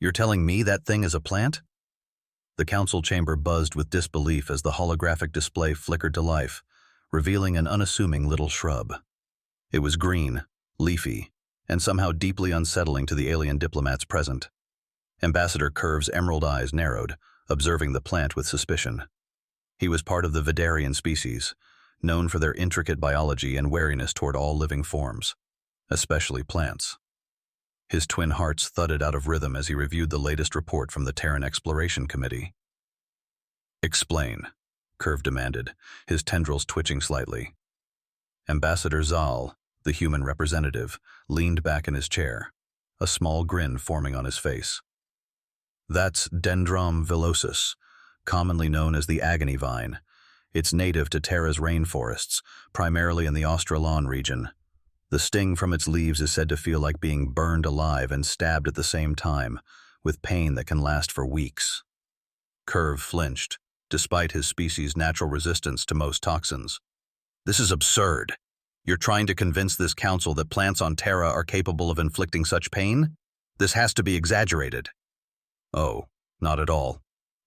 You're telling me that thing is a plant? The council chamber buzzed with disbelief as the holographic display flickered to life, revealing an unassuming little shrub. It was green, leafy, and somehow deeply unsettling to the alien diplomats present. Ambassador Curve's emerald eyes narrowed, observing the plant with suspicion. He was part of the Vidarian species, known for their intricate biology and wariness toward all living forms, especially plants. His twin hearts thudded out of rhythm as he reviewed the latest report from the Terran Exploration Committee. "Explain," Curve demanded, his tendrils twitching slightly. Ambassador Zal, the human representative, leaned back in his chair, a small grin forming on his face. "That's Dendron villosus, commonly known as the agony vine. It's native to Terra's rainforests, primarily in the Australon region. The sting from its leaves is said to feel like being burned alive and stabbed at the same time, with pain that can last for weeks." Curve flinched, despite his species' natural resistance to most toxins. "This is absurd. You're trying to convince this council that plants on Terra are capable of inflicting such pain? This has to be exaggerated." "Oh, not at all,"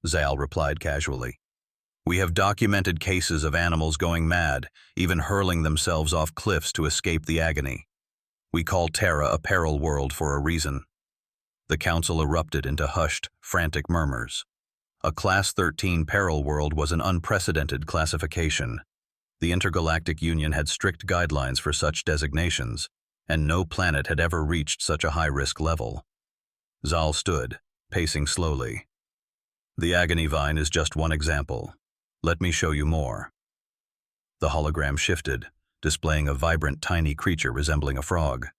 Zal replied casually. "We have documented cases of animals going mad, even hurling themselves off cliffs to escape the agony. We call Terra a peril world for a reason." The council erupted into hushed, frantic murmurs. A Class 13 peril world was an unprecedented classification. The Intergalactic Union had strict guidelines for such designations, and no planet had ever reached such a high-risk level. Zal stood, pacing slowly. "The agony vine is just one example. Let me show you more." The hologram shifted, displaying a vibrant, tiny creature resembling a frog.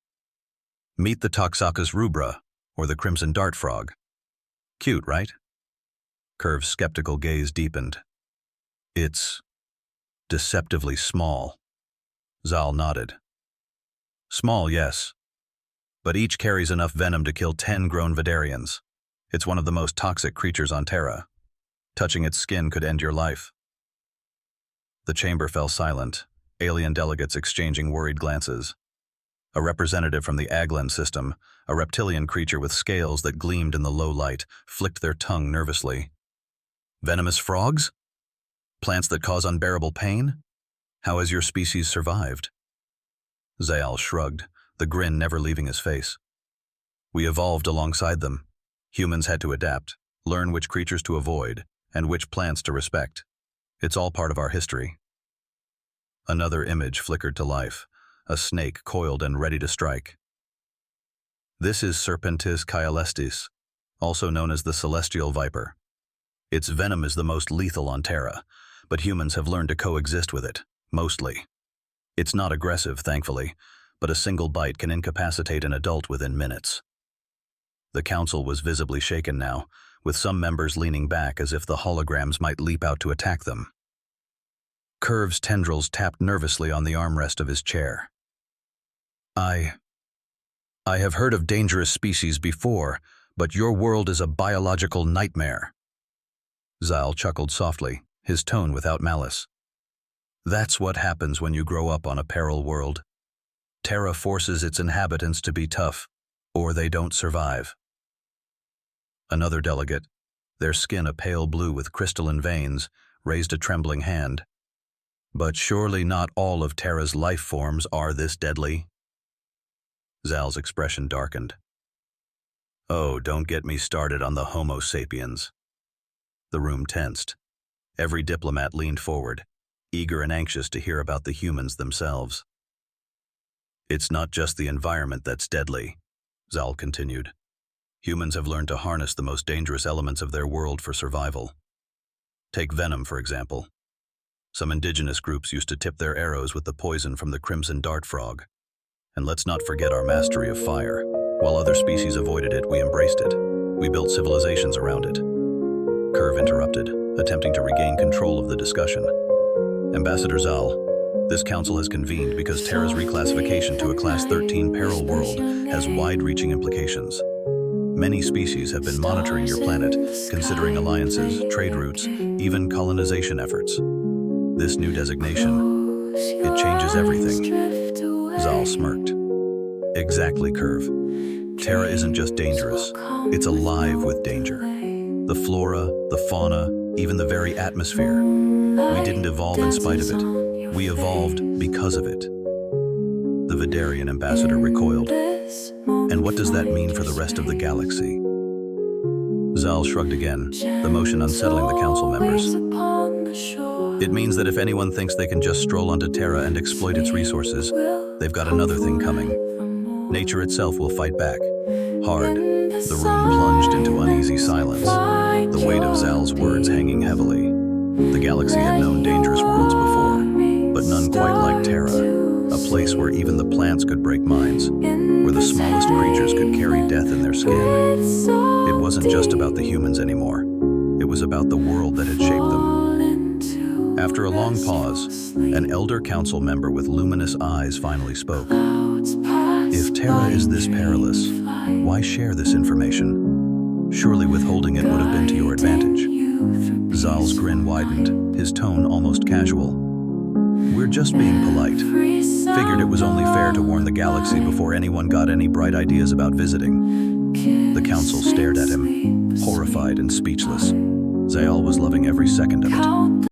"Meet the Toxocus rubra, or the crimson dart frog. Cute, right?" Curve's skeptical gaze deepened. "It's deceptively small." Zal nodded. "Small, yes. But each carries enough venom to kill 10 grown Vidarians. It's one of the most toxic creatures on Terra. Touching its skin could end your life." The chamber fell silent, alien delegates exchanging worried glances. A representative from the Aglan system, a reptilian creature with scales that gleamed in the low light, flicked their tongue nervously. "Venomous frogs? Plants that cause unbearable pain? How has your species survived?" Zal shrugged, the grin never leaving his face. "We evolved alongside them. Humans had to adapt, learn which creatures to avoid, and which plants to respect. It's all part of our history." Another image flickered to life, a snake coiled and ready to strike. "This is Serpentis caelestis, also known as the celestial viper. Its venom is the most lethal on Terra, but humans have learned to coexist with it, mostly. It's not aggressive, thankfully, but a single bite can incapacitate an adult within minutes." The council was visibly shaken now, with some members leaning back as if the holograms might leap out to attack them. Curve's tendrils tapped nervously on the armrest of his chair. I have heard of dangerous species before, but your world is a biological nightmare." Zal chuckled softly, his tone without malice. "That's what happens when you grow up on a peril world. Terra forces its inhabitants to be tough, or they don't survive." Another delegate, their skin a pale blue with crystalline veins, raised a trembling hand. "But surely not all of Terra's life forms are this deadly." Zal's expression darkened. "Oh, don't get me started on the Homo sapiens." The room tensed. Every diplomat leaned forward, eager and anxious to hear about the humans themselves. "It's not just the environment that's deadly," Zal continued. "Humans have learned to harness the most dangerous elements of their world for survival. Take venom, for example. Some indigenous groups used to tip their arrows with the poison from the crimson dart frog. And let's not forget our mastery of fire. While other species avoided it, we embraced it. We built civilizations around it." Curve interrupted, attempting to regain control of the discussion. "Ambassador Zal, this council has convened because Terra's reclassification to a Class 13 peril world has wide-reaching implications. Many species have been monitoring your planet, considering alliances, trade routes, even colonization efforts. This new designation, it changes everything." Zal smirked. "Exactly, Curve. Terra isn't just dangerous, it's alive with danger. The flora, the fauna, even the very atmosphere. We didn't evolve in spite of it. We evolved because of it. The Vidarian ambassador recoiled. And what does that mean for the rest of the galaxy? Zal shrugged again, the motion unsettling the council members. It means that if anyone thinks they can just stroll onto Terra and exploit its resources, they've got another thing coming. Nature itself will fight back. Hard. The room plunged into uneasy silence, the weight of Zal's words hanging heavily. The galaxy had known dangerous worlds before, but none quite like Terra, a place where even the plants could break minds, where the smallest creatures could carry death in their skin. It wasn't just about the humans anymore. It was about the world that had shaped them. After a long pause, an elder council member with luminous eyes finally spoke. If Terra is this perilous, why share this information? Surely withholding it would have been to your advantage. Zal's grin widened, his tone almost casual. We're just being polite. Figured it was only fair to warn the galaxy before anyone got any bright ideas about visiting. The council stared at him, horrified and speechless. Zal was loving every second of it.